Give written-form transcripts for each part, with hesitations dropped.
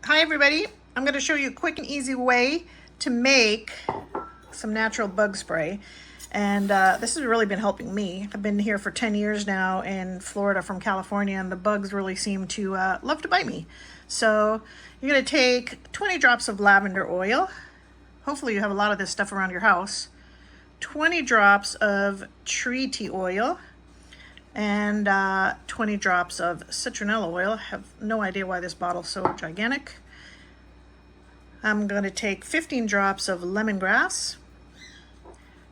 Hi everybody, I'm going to show you a quick and easy way to make some natural bug spray. And this has really been helping me. I've been here for 10 years now in Florida from California, and the bugs really seem to love to bite me. So you're going to take 20 drops of lavender oil. Hopefully you have a lot of this stuff around your house. 20 drops of tree tea oil. And 20 drops of citronella oil. I have no idea why this bottle's so gigantic. I'm going to take 15 drops of lemongrass,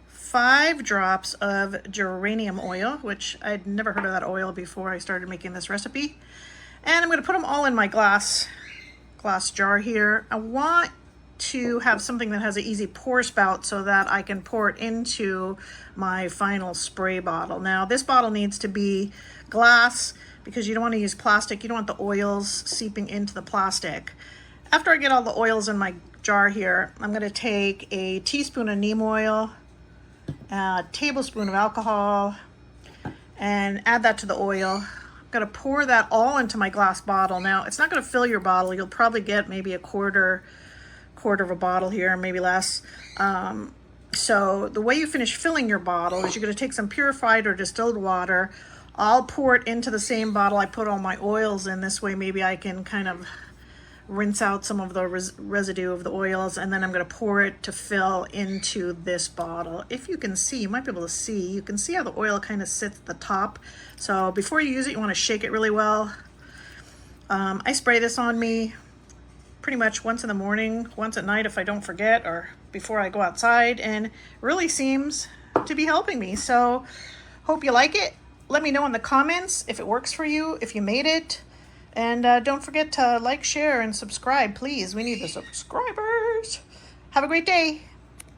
5 drops of geranium oil, which I'd never heard of that oil before I started making this recipe. And I'm going to put them all in my glass jar here. I want to have something that has an easy pour spout so that I can pour it into my final spray bottle. Now this bottle needs to be glass because you don't want to use plastic. You don't want the oils seeping into the plastic. After I get all the oils in my jar here, I'm going to take a teaspoon of neem oil, a tablespoon of alcohol, and add that to the oil. I'm going to pour that all into my glass bottle. Now it's not going to fill your bottle. You'll probably get maybe a quarter of a bottle here, maybe less. So the way you finish filling your bottle is you're going to take some purified or distilled water. I'll pour it into the same bottle I put all my oils in. This way maybe I can kind of rinse out some of the residue of the oils, and then I'm going to pour it to fill into this bottle. If you can see, you might be able to see, you can see how the oil kind of sits at the top. So before you use it, you want to shake it really well. I spray this on me pretty much once in the morning, once at night if I don't forget, or before I go outside, and really seems to be helping me. So hope you like it. Let me know in the comments if it works for you, if you made it. And don't forget to like, share, and subscribe, please. We need the subscribers. Have a great day.